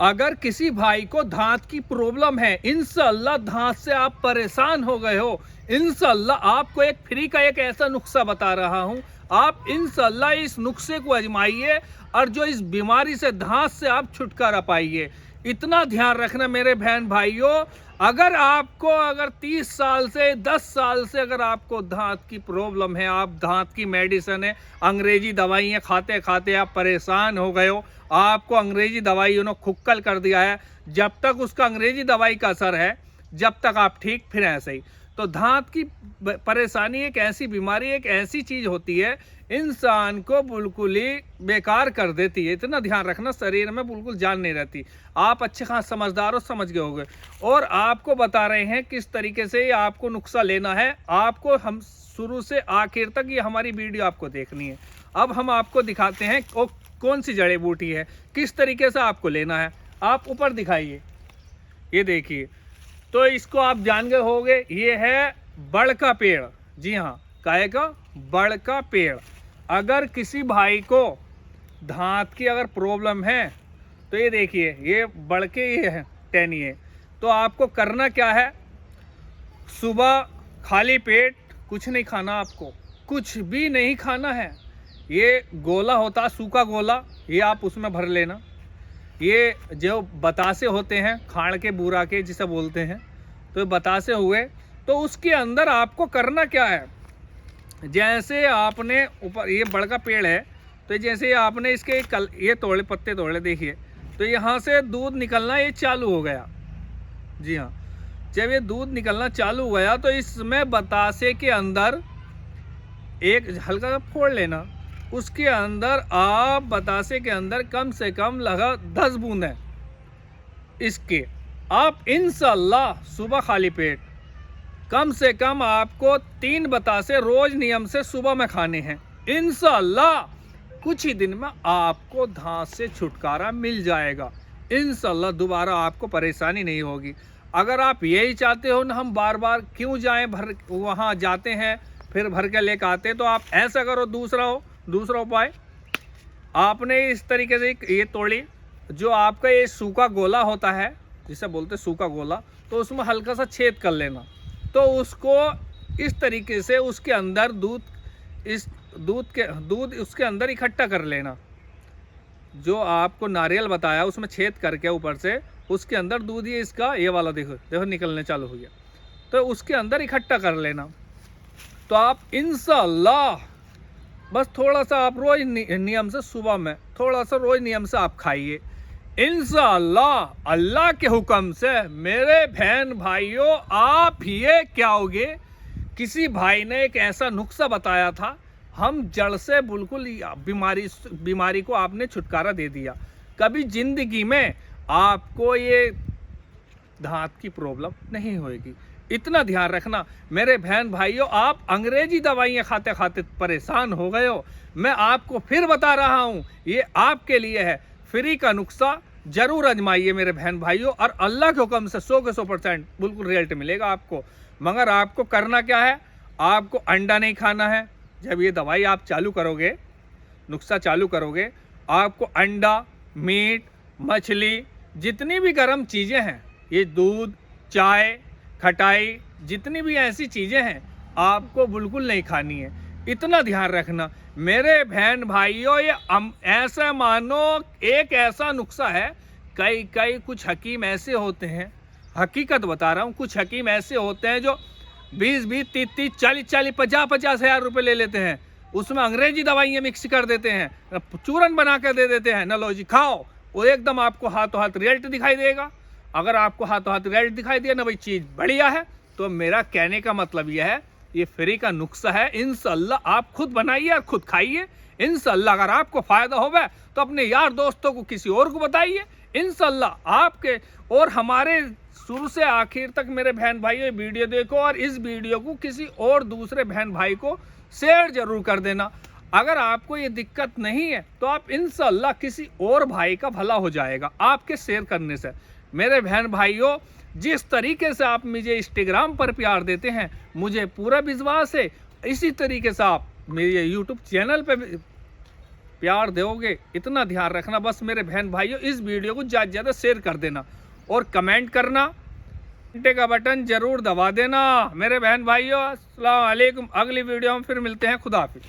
अगर किसी भाई को दांत की प्रॉब्लम है, इंशाअल्लाह दांत से आप परेशान हो गए हो, इंशाअल्लाह आपको एक फ्री का एक ऐसा नुस्खा बता रहा हूं, आप इंशाअल्लाह इस नुस्खे को आजमाइए और जो इस बीमारी से दांत से आप छुटकारा पाइए। इतना ध्यान रखना मेरे बहन भाइयों, अगर 30 साल से 10 साल से अगर आपको दांत की प्रॉब्लम है, आप दांत की मेडिसिन है, अंग्रेजी दवाइयाँ खाते खाते आप परेशान हो गए हो, आपको अंग्रेजी दवाइयों ने खुक्कल कर दिया है, जब तक उसका अंग्रेजी दवाई का असर है, जब तक आप ठीक फिर ऐसे ही। तो दांत की परेशानी एक ऐसी बीमारी, एक ऐसी चीज होती है इंसान को बिल्कुल ही बेकार कर देती है। इतना ध्यान रखना, शरीर में बिल्कुल जान नहीं रहती। आप अच्छे खास समझदार हो, समझ गए होंगे। और आपको बता रहे हैं किस तरीके से आपको नुस्खा लेना है। आपको हम शुरू से आखिर तक ये हमारी वीडियो आपको देखनी है। अब हम आपको दिखाते हैं कौन सी जड़ी बूटी है, किस तरीके से आपको लेना है। आप ऊपर दिखाइए, ये देखिए। तो इसको आप जान गए होंगे, ये है बड़ का पेड़। जी हाँ, काहे का? बड़ का पेड़। अगर किसी भाई को दांत की अगर प्रॉब्लम है तो ये देखिए, ये बड़ के ये है टहनी है। तो आपको करना क्या है, सुबह खाली पेट कुछ नहीं खाना, आपको कुछ भी नहीं खाना है। ये गोला होता, सूखा गोला, ये आप उसमें भर लेना। ये जो बतासे होते हैं, खाड़ के बूरा के जिसे बोलते हैं, तो बतासे हुए। तो उसके अंदर आपको करना क्या है, जैसे आपने ऊपर ये बड़ का पेड़ है, तो जैसे आपने इसके ये तोड़े, पत्ते तोड़े, देखिए। तो यहाँ से दूध निकलना ये चालू हो गया। जी हाँ, जब ये दूध निकलना चालू हो गया तो इसमें बतासे के अंदर एक हल्का सा फोड़ लेना। उसके अंदर आप बतासे के अंदर कम से कम लगा 10 बूंद है इसके। आप इंशाअल्लाह सुबह खाली पेट कम से कम आपको 3 बतासे रोज नियम से सुबह में खाने हैं। इंशाअल्लाह कुछ ही दिन में आपको दांत से छुटकारा मिल जाएगा। इंशाअल्लाह दोबारा आपको परेशानी नहीं होगी। अगर आप यही चाहते हो ना, हम बार बार क्यों जाएं, वहाँ जाते हैं फिर भर के लेकर आते हैं, तो आप ऐसा करो। दूसरा उपाय, आपने इस तरीके से ये तोड़ी, जो आपका ये सूखा गोला होता है, जिसे बोलते सूखा गोला, तो उसमें हल्का सा छेद कर लेना। तो उसको इस तरीके से उसके अंदर दूध उसके अंदर इकट्ठा कर लेना। जो आपको नारियल बताया उसमें छेद करके ऊपर से उसके अंदर दूध, ये इसका ये वाला देखो निकलने चालू हो गया, तो उसके अंदर इकट्ठा कर लेना। तो आप इंशाअल्लाह बस थोड़ा सा आप रोज नियम से सुबह में थोड़ा सा रोज नियम से आप खाइए। इंशाअल्लाह अल्लाह के हुक्म से मेरे बहन भाइयों, आप ये क्या होगे, किसी भाई ने एक ऐसा नुस्खा बताया था, हम जड़ से बिल्कुल बीमारी को आपने छुटकारा दे दिया। कभी जिंदगी में आपको ये दांत की प्रॉब्लम नहीं होगी। इतना ध्यान रखना मेरे बहन भाइयों। आप अंग्रेजी दवाइयाँ खाते खाते परेशान हो गए हो, मैं आपको फिर बता रहा हूँ, ये आपके लिए है। फ्री का नुस्खा जरूर आजमाइए मेरे बहन भाइयों, और अल्लाह के हुक्म से 100 के 100% बिल्कुल रिजल्ट मिलेगा आपको। मगर आपको करना क्या है, आपको अंडा नहीं खाना है। जब ये दवाई आप चालू करोगे, नुस्खा चालू करोगे, आपको अंडा, मीट, मछली, जितनी भी गर्म चीज़ें हैं, ये दूध, चाय, खटाई, जितनी भी ऐसी चीज़ें हैं, आपको बिल्कुल नहीं खानी है। इतना ध्यान रखना मेरे बहन भाइयों। ये ऐसा मानो एक ऐसा नुस्खा है, कई कुछ हकीम ऐसे होते हैं, हकीकत बता रहा हूँ, कुछ हकीम ऐसे होते हैं जो 20-20, 30-30, 40-40, 50-50 हज़ार रुपये ले लेते हैं, उसमें अंग्रेजी दवाइयाँ मिक्स कर देते हैं, चूरन बना कर दे देते हैं, ना लो जी खाओ, वो एकदम आपको हाथों हाथ रिजल्ट दिखाई देगा। अगर आपको हाथों हाथ रिजल्ट दिखाई दिया ना भाई चीज़ बढ़िया है, तो मेरा कहने का मतलब यह है, ये फ्री का नुस्खा है। इंशाअल्लाह आप खुद बनाइए और खुद खाइए। इंशाअल्लाह अगर आपको फ़ायदा होगा तो अपने यार दोस्तों को, किसी और को बताइए। इंशाअल्लाह आपके और हमारे शुरू से आखिर तक मेरे बहन भाइयों वीडियो देखो, और इस वीडियो को किसी और दूसरे बहन भाई को शेयर जरूर कर देना। अगर आपको ये दिक्कत नहीं है तो आप इंशाअल्लाह किसी और भाई का भला हो जाएगा आपके शेयर करने से। मेरे बहन भाइयों, जिस तरीके से आप मुझे इंस्टाग्राम पर प्यार देते हैं, मुझे पूरा विश्वास है इसी तरीके से आप मेरे यूट्यूब चैनल पे प्यार दोगे, इतना ध्यान रखना। बस मेरे बहन भाइयों, इस वीडियो को ज़्यादा से ज़्यादा शेयर कर देना और कमेंट करना, घंटे का बटन जरूर दबा देना। मेरे बहन भाइयों, अस्सलाम वालेकुम। अगली वीडियो में फिर मिलते हैं। खुदा हाफिज़।